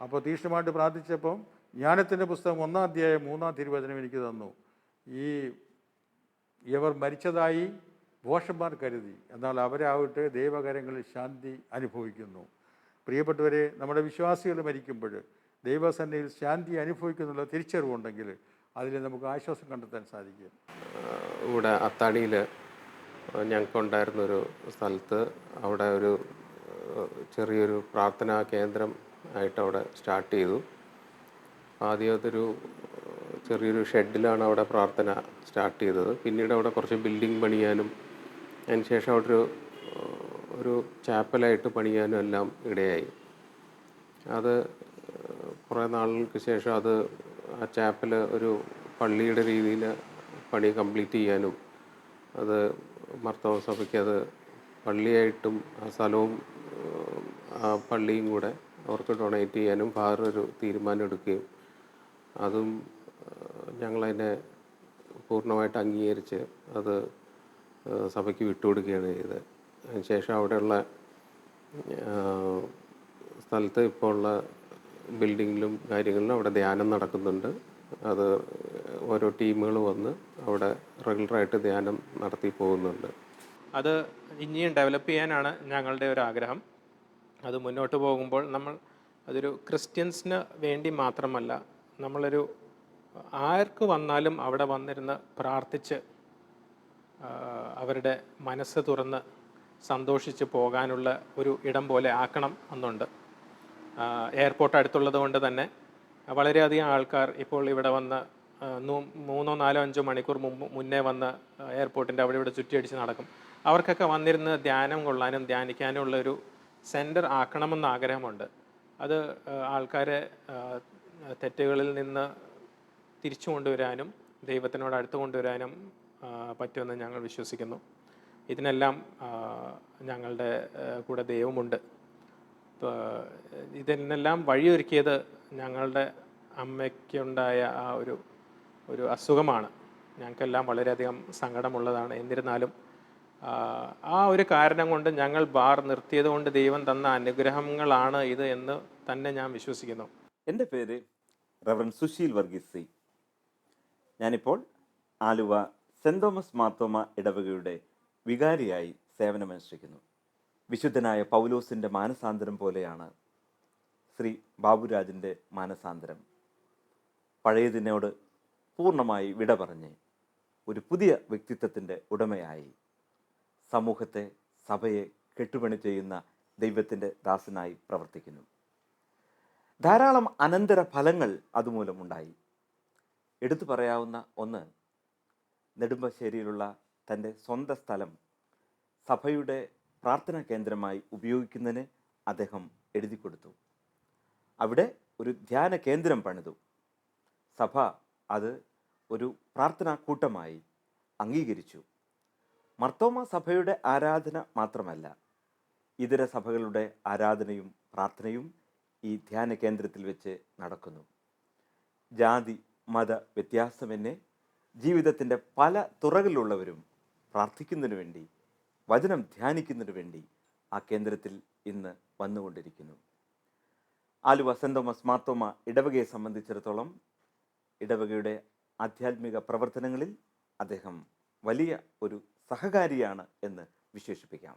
അപ്പോൾ തീക്ഷ്ണമായിട്ട് പ്രാർത്ഥിച്ചപ്പം ജ്ഞാനത്തിൻ്റെ പുസ്തകം 1-ാം അധ്യായം 3-ാം തിരുവചനം എനിക്ക് തന്നു. ഇവർ മരിച്ചതായി ഭോഷന്മാർ കരുതി, എന്നാൽ അവരാവട്ടെ ദൈവകരങ്ങളിൽ ശാന്തി അനുഭവിക്കുന്നു. പ്രിയപ്പെട്ടവരെ, നമ്മുടെ വിശ്വാസികൾ മരിക്കുമ്പോൾ ദൈവസന്നിധിയിൽ ശാന്തി അനുഭവിക്കുന്നുള്ള തിരിച്ചറിവുണ്ടെങ്കിൽ അതിൽ നമുക്ക് ആശ്വാസം കണ്ടെത്താൻ സാധിക്കും? ഇവിടെ അത്താണിയിൽ ഞങ്ങൾക്കുണ്ടായിരുന്നൊരു സ്ഥലത്ത് അവിടെ ഒരു ചെറിയൊരു പ്രാർത്ഥനാ കേന്ദ്രം ആയിട്ട് അവിടെ സ്റ്റാർട്ട് ചെയ്തു. ആദ്യം അതൊരു ചെറിയൊരു ഷെഡിലാണ് അവിടെ പ്രാർത്ഥന സ്റ്റാർട്ട് ചെയ്തത്. പിന്നീട് അവിടെ കുറച്ച് ബിൽഡിംഗ് പണിയാനും അതിന് ശേഷം അവിടെ ഒരു ചാപ്പലായിട്ട് പണിയാനും എല്ലാം ഇടയായി. അത് കുറേ നാളുകൾക്ക് ശേഷം അത് ആ ചാപ്പൽ ഒരു പള്ളിയുടെ രീതിയിൽ പണി കംപ്ലീറ്റ് ചെയ്യാനും അത് മാർത്തോമാ സഭയ്ക്ക് അത് പള്ളിയായിട്ടും ആ സ്ഥലവും ആ പള്ളിയും കൂടെ അവർക്ക് ഡൊണേറ്റ് ചെയ്യാനും ഫാദർ ഒരു തീരുമാനം എടുക്കുകയും അതും ഞങ്ങളതിനെ പൂർണ്ണമായിട്ട് അംഗീകരിച്ച് അത് സഭയ്ക്ക് വിട്ടുകൊടുക്കുകയാണ് ചെയ്തത്. അതിനുശേഷം അവിടെയുള്ള സ്ഥലത്ത് ഇപ്പോൾ ഉള്ള ബിൽഡിങ്ങിലും കാര്യങ്ങളിലും അവിടെ ധ്യാനം നടക്കുന്നുണ്ട്. അത് ഓരോ ടീമുകൾ വന്ന് അവിടെ റെഗുലറായിട്ട് ധ്യാനം നടത്തി പോകുന്നുണ്ട്. അത് ഇനിയും ഡെവലപ്പ് ചെയ്യാനാണ് ഞങ്ങളുടെ ഒരു ആഗ്രഹം. അത് മുന്നോട്ട് പോകുമ്പോൾ അതൊരു ക്രിസ്ത്യൻസിന് വേണ്ടി മാത്രമല്ല, നമ്മളൊരു ആർക്ക് വന്നാലും അവിടെ വന്നിരുന്ന് പ്രാർത്ഥിച്ച് അവരുടെ മനസ്സ് തുറന്ന് സന്തോഷിച്ച് പോകാനുള്ള ഒരു ഇടം പോലെ ആക്കണം എന്നുണ്ട്. എയർപോർട്ട് അടുത്തുള്ളത് കൊണ്ട് തന്നെ വളരെയധികം ആൾക്കാർ ഇപ്പോൾ ഇവിടെ വന്ന് 3, 4, 5 മണിക്കൂർ മുന്നേ വന്ന് എയർപോർട്ടിൻ്റെ അവിടെ ഇവിടെ ചുറ്റിയടിച്ച് നടക്കും. അവർക്കൊക്കെ വന്നിരുന്ന് ധ്യാനം കൊള്ളാനും ധ്യാനിക്കാനും ഉള്ളൊരു സെൻറ്റർ ആക്കണമെന്ന് ആഗ്രഹമുണ്ട്. അത് ആൾക്കാരെ തെറ്റുകളിൽ നിന്ന് തിരിച്ചു കൊണ്ടുവരാനും ദൈവത്തിനോട് അടുത്ത് കൊണ്ടുവരാനും പറ്റുമെന്ന് ഞങ്ങൾ വിശ്വസിക്കുന്നു. ഇതിനെല്ലാം ഞങ്ങളുടെ കൂടെ ദൈവമുണ്ട്. ഇതിനെല്ലാം വഴിയൊരുക്കിയത് ഞങ്ങളുടെ അമ്മയ്ക്കുണ്ടായ ആ ഒരു അസുഖമാണ്. ഞങ്ങൾക്കെല്ലാം വളരെയധികം സങ്കടമുള്ളതാണ്. എന്നിരുന്നാലും ആ ഒരു കാരണം കൊണ്ട് ഞങ്ങൾ ബാർ നിർത്തിയത് കൊണ്ട് ദൈവം തന്ന അനുഗ്രഹങ്ങളാണ് ഇത് എന്ന് തന്നെ ഞാൻ വിശ്വസിക്കുന്നു. എൻ്റെ പേര് റവറൻ സുശീൽ വർഗീസ് സി. ഞാനിപ്പോൾ ആലുവ സെൻറ് തോമസ് മാർത്തോമ ഇടവകയുടെ വികാരിയായി സേവനമനുഷ്ഠിക്കുന്നു. വിശുദ്ധനായ പൗലോസിൻ്റെ മാനസാന്തരം പോലെയാണ് ശ്രീ ബാബുരാജിൻ്റെ മാനസാന്തരം. പഴയതിനോട് പൂർണ്ണമായി വിട പറഞ്ഞ് ഒരു പുതിയ വ്യക്തിത്വത്തിൻ്റെ ഉടമയായി സമൂഹത്തെ, സഭയെ കെട്ടുപണി ചെയ്യുന്ന ദൈവത്തിൻ്റെ ദാസനായി പ്രവർത്തിക്കുന്നു. ധാരാളം അനന്തര ഫലങ്ങൾ അതുമൂലമുണ്ടായി. എടുത്തു പറയാവുന്ന ഒന്ന്, നെടുമ്പശ്ശേരിയിലുള്ള തൻ്റെ സ്വന്തം സ്ഥലം സഭയുടെ പ്രാർത്ഥനാ കേന്ദ്രമായി ഉപയോഗിക്കുന്നതിന് അദ്ദേഹം എഴുതി കൊടുത്തു. അവിടെ ഒരു ധ്യാന കേന്ദ്രം പണിതു. സഭ അത് ഒരു പ്രാർത്ഥനാ കൂട്ടമായി അംഗീകരിച്ചു. മർത്തോമ സഭയുടെ ആരാധന മാത്രമല്ല, ഇതര സഭകളുടെ ആരാധനയും പ്രാർത്ഥനയും ഈ ധ്യാന കേന്ദ്രത്തിൽ വെച്ച് നടക്കുന്നു. ജാതി മത വ്യത്യാസമെന്നെ ജീവിതത്തിൻ്റെ പല തുറകളിലുള്ളവരും പ്രാർത്ഥിക്കുന്നതിനു വേണ്ടി, വചനം ധ്യാനിക്കുന്നതിനു വേണ്ടി ആ കേന്ദ്രത്തിൽ ഇന്ന് വന്നുകൊണ്ടിരിക്കുന്നു. ആലുവ സെൻറ് തോമസ് മാർത്തോമ ഇടവകയെ സംബന്ധിച്ചിടത്തോളം ഇടവകയുടെ ആധ്യാത്മിക പ്രവർത്തനങ്ങളിൽ അദ്ദേഹം വലിയ ഒരു സഹകാരിയാണ് എന്ന് വിശേഷിപ്പിക്കാം.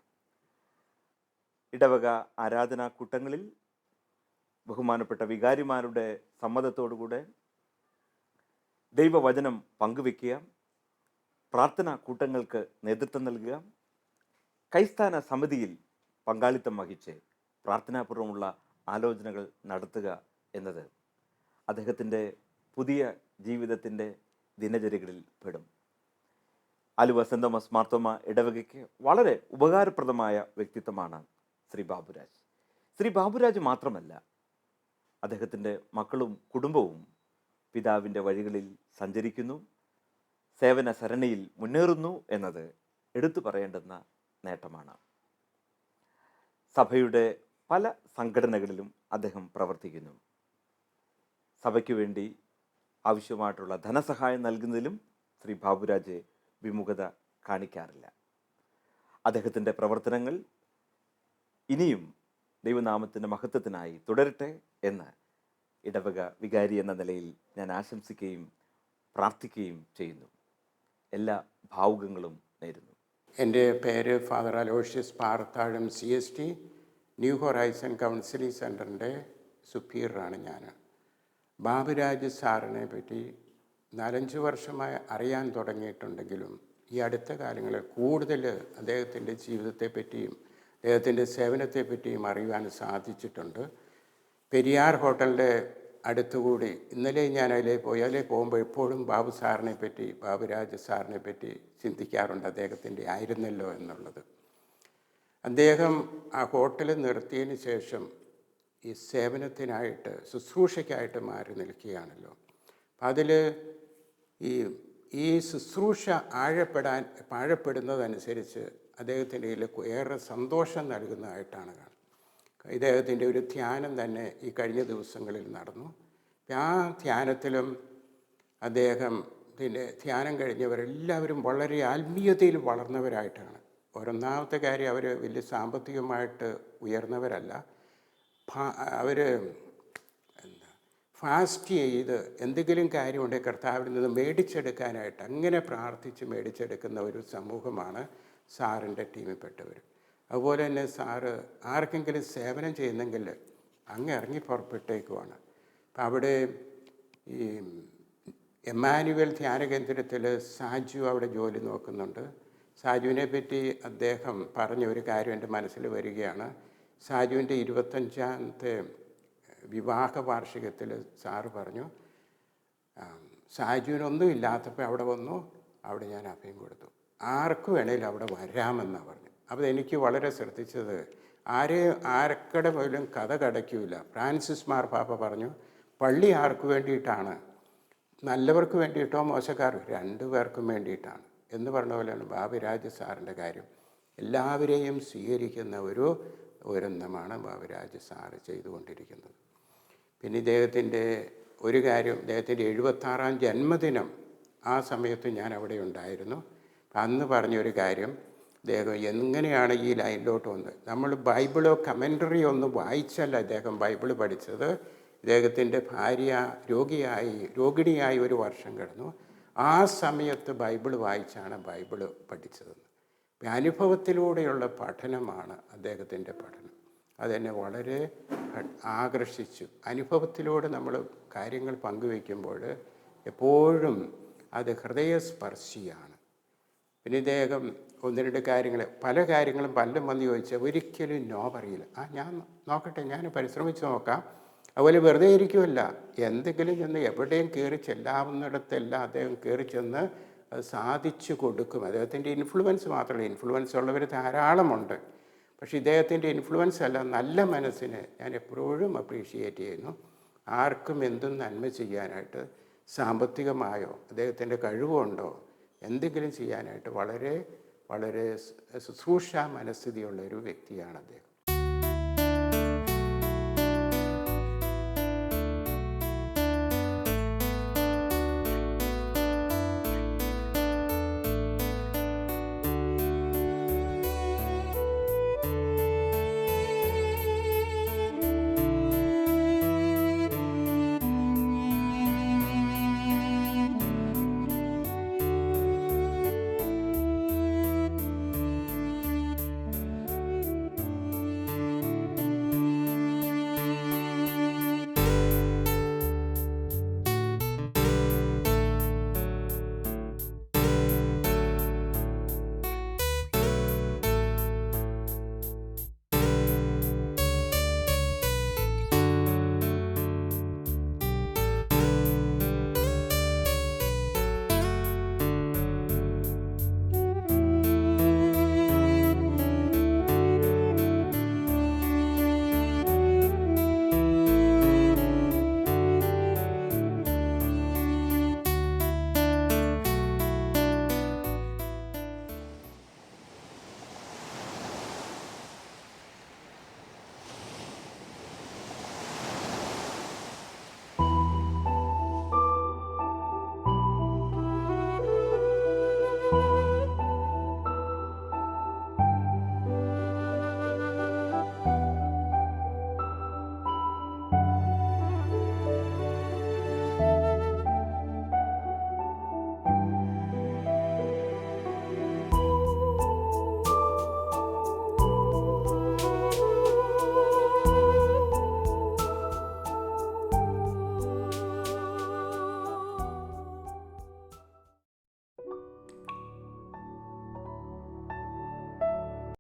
ഇടവക ആരാധനാ കൂട്ടങ്ങളിൽ ബഹുമാനപ്പെട്ട വികാരിമാരുടെ സമ്മതത്തോടുകൂടെ ദൈവവചനം പങ്കുവെക്കുക, പ്രാർത്ഥനാ കൂട്ടങ്ങൾക്ക് നേതൃത്വം നൽകുക, കൈസ്ഥാന സമിതിയിൽ പങ്കാളിത്തം വഹിച്ച് പ്രാർത്ഥനാപൂർവമുള്ള ആലോചനകൾ നടത്തുക എന്നത് അദ്ദേഹത്തിൻ്റെ പുതിയ ജീവിതത്തിൻ്റെ ദിനചര്യകളിൽ പെടും. ആലുവ സെൻറ് തോമസ് മാർത്തോമ ഇടവകയ്ക്ക് വളരെ ഉപകാരപ്രദമായ വ്യക്തിത്വമാണ് ശ്രീ ബാബുരാജ്. ശ്രീ ബാബുരാജ് മാത്രമല്ല, അദ്ദേഹത്തിൻ്റെ മക്കളും കുടുംബവും പിതാവിൻ്റെ വഴികളിൽ സഞ്ചരിക്കുന്നു, സേവന സരണിയിൽ മുന്നേറുന്നു എന്നത് എടുത്തു പറയേണ്ടുന്ന നേട്ടമാണ്. സഭയുടെ പല സംഘടനകളിലും അദ്ദേഹം പ്രവർത്തിക്കുന്നു. സഭയ്ക്ക് വേണ്ടി ആവശ്യമായിട്ടുള്ള ധനസഹായം നൽകുന്നതിലും ശ്രീ ബാബുരാജ് വിമുഖത കാണിക്കാറില്ല. അദ്ദേഹത്തിൻ്റെ പ്രവർത്തനങ്ങൾ ഇനിയും ദൈവനാമത്തിൻ്റെ മഹത്വത്തിനായി തുടരട്ടെ എന്ന് ഇടവക വികാരി എന്ന നിലയിൽ ഞാൻ ആശംസിക്കുകയും പ്രാർത്ഥിക്കുകയും ചെയ്യുന്നു. എല്ലാ ഭാവുകങ്ങളും നേരുന്നു. എൻ്റെ പേര് father Aloysius Parathazham CST, new horizon counselling സെൻറ്ററിൻ്റെ സുപ്പീരിയറാണ് ഞാൻ. ബാബുരാജ് സാറിനെ പറ്റി 4-5 വർഷമായി അറിയാൻ തുടങ്ങിയിട്ടുണ്ടെങ്കിലും ഈ അടുത്ത കാലങ്ങളിൽ കൂടുതൽ അദ്ദേഹത്തിൻ്റെ ജീവിതത്തെപ്പറ്റിയും അദ്ദേഹത്തിൻ്റെ സേവനത്തെപ്പറ്റിയും അറിയുവാൻ സാധിച്ചിട്ടുണ്ട്. പെരിയാർ ഹോട്ടലിൻ്റെ അടുത്തുകൂടി ഇന്നലെ ഞാൻ അതിലേക്ക് പോയി. അതിലേക്ക് പോകുമ്പോൾ എപ്പോഴും ബാബു സാറിനെ പറ്റി, ബാബുരാജ് സാറിനെ പറ്റി ചിന്തിക്കാറുണ്ട്, അദ്ദേഹത്തിൻ്റെ ആയിരുന്നല്ലോ എന്നുള്ളത്. അദ്ദേഹം ആ ഹോട്ടൽ നിർത്തിയതിന് ശേഷം ഈ സേവനത്തിനായിട്ട്, ശുശ്രൂഷയ്ക്കായിട്ട് മാറി നിൽക്കുകയാണല്ലോ. അപ്പം അതിൽ ഈ ശുശ്രൂഷ ആഴപ്പെടുന്നതനുസരിച്ച് അദ്ദേഹത്തിൻ്റെ കയ്യിൽ ഏറെ സന്തോഷം നൽകുന്നതായിട്ടാണ് കാണുന്നത്. ഇദ്ദേഹത്തിൻ്റെ ഒരു ധ്യാനം തന്നെ ഈ കഴിഞ്ഞ ദിവസങ്ങളിൽ നടന്നു. ആ ധ്യാനത്തിലും അദ്ദേഹത്തിൻ്റെ ധ്യാനം കഴിഞ്ഞവരെല്ലാവരും വളരെ ആത്മീയതയിൽ വളർന്നവരായിട്ടാണ്. ഒന്നാമത്തെ കാര്യം, അവർ വലിയ സാമ്പത്തികമായിട്ട് ഉയർന്നവരല്ല. അവർ ഫാസ്റ്റ് ചെയ്ത് എന്തെങ്കിലും കാര്യമുണ്ടെങ്കിൽ കർത്താവിൽ നിന്ന് മേടിച്ചെടുക്കാനായിട്ട് അങ്ങനെ പ്രാർത്ഥിച്ച് മേടിച്ചെടുക്കുന്ന ഒരു സമൂഹമാണ് സാറിൻ്റെ ടീമിൽപ്പെട്ടവർ. അതുപോലെ തന്നെ സാറ് ആർക്കെങ്കിലും സേവനം ചെയ്യുന്നെങ്കിൽ അങ്ങ് ഇറങ്ങി പുറപ്പെട്ടേക്കുവാണ്. അപ്പം അവിടെ ഈ എമ്മാനുവൽ ധ്യാന കേന്ദ്രത്തിൽ സാജു അവിടെ ജോലി നോക്കുന്നുണ്ട്. സാജുവിനെ പറ്റി അദ്ദേഹം പറഞ്ഞ ഒരു കാര്യം എൻ്റെ മനസ്സിൽ വരികയാണ്. സാജുവിൻ്റെ 25ാമത്തെ വിവാഹ വാർഷികത്തിൽ സാറ് പറഞ്ഞു, സാജുവിനൊന്നും ഇല്ലാത്തപ്പോൾ അവിടെ വന്നു, അവിടെ ഞാൻ അഭയം കൊടുത്തു, ആർക്ക് വേണേലും അവിടെ വരാമെന്നാണ് പറഞ്ഞു. അപ്പോൾ എനിക്ക് വളരെ ശ്രദ്ധിച്ചത്, ആരക്കടെ പോലും കഥ കടയ്ക്കില്ല. ഫ്രാൻസിസ് മാർപ്പാപ്പ പറഞ്ഞു, പള്ളി ആർക്ക് വേണ്ടിയിട്ടാണ്? നല്ലവർക്ക് വേണ്ടിയിട്ടോ മോശക്കാർക്ക്? 2 പേർക്കും വേണ്ടിയിട്ടാണ് എന്ന് പറഞ്ഞ പോലെയാണ് ബാബുരാജ് സാറിൻ്റെ കാര്യം. എല്ലാവരെയും സ്വീകരിക്കുന്ന ഒരു ഒരെണ്ണമാണ് ബാബുരാജ് സാറ് ചെയ്തുകൊണ്ടിരിക്കുന്നത്. പിന്നെ ഇദ്ദേഹത്തിൻ്റെ ഒരു കാര്യം, ഇദ്ദേഹത്തിൻ്റെ 76ാം ജന്മദിനം ആ സമയത്ത് ഞാൻ അവിടെ ഉണ്ടായിരുന്നു. അന്ന് പറഞ്ഞൊരു കാര്യം, അദ്ദേഹം എങ്ങനെയാണ് ഈ ലൈനിലോട്ട് വന്നത്. നമ്മൾ ബൈബിളോ കമൻ്ററിയോ ഒന്നും വായിച്ചല്ല അദ്ദേഹം ബൈബിൾ പഠിച്ചത്. ഇദ്ദേഹത്തിൻ്റെ ഭാര്യ രോഗിണിയായി 1 വർഷം കിടന്നു. ആ സമയത്ത് ബൈബിൾ വായിച്ചാണ് ബൈബിൾ പഠിച്ചതെന്ന്. അനുഭവത്തിലൂടെയുള്ള പഠനമാണ് അദ്ദേഹത്തിൻ്റെ പഠനം. അതെന്നെ വളരെ ആകർഷിച്ചു. അനുഭവത്തിലൂടെ നമ്മൾ കാര്യങ്ങൾ പങ്കുവയ്ക്കുമ്പോൾ എപ്പോഴും അത് ഹൃദയസ്പർശിയാണ്. പിന്നെ ഇദ്ദേഹം 1-2 കാര്യങ്ങൾ, പല കാര്യങ്ങളും പലരും വന്ന് ചോദിച്ചാൽ ഒരിക്കലും നോ പറയില്ല. ഞാൻ നോക്കട്ടെ, ഞാൻ പരിശ്രമിച്ച് നോക്കാം. അതുപോലെ വെറുതെ ഇരിക്കുമല്ല, എന്തെങ്കിലും ചെന്ന് എവിടെയും കയറി ചെല്ലാവുന്നിടത്തെല്ലാം അദ്ദേഹം കയറി ചെന്ന് അത് സാധിച്ചു കൊടുക്കും. അദ്ദേഹത്തിൻ്റെ ഇൻഫ്ലുവൻസ് മാത്രമല്ല, ഇൻഫ്ലുവൻസ് ഉള്ളവർ ധാരാളമുണ്ട്. പക്ഷേ ഇദ്ദേഹത്തിൻ്റെ ഇൻഫ്ലുവൻസ് അല്ല, നല്ല മനസ്സിനെ ഞാൻ എപ്പോഴും അപ്രീഷിയേറ്റ് ചെയ്യുന്നു. ആർക്കും എന്തും നന്മ ചെയ്യാനായിട്ട്, സാമ്പത്തികമായോ അദ്ദേഹത്തിൻ്റെ കഴിവുണ്ടോ എന്തെങ്കിലും ചെയ്യാനായിട്ട് വളരെ വളരെ ശുശ്രൂഷ മനസ്ഥിതിയുള്ള ഒരു വ്യക്തിയാണ് അദ്ദേഹം.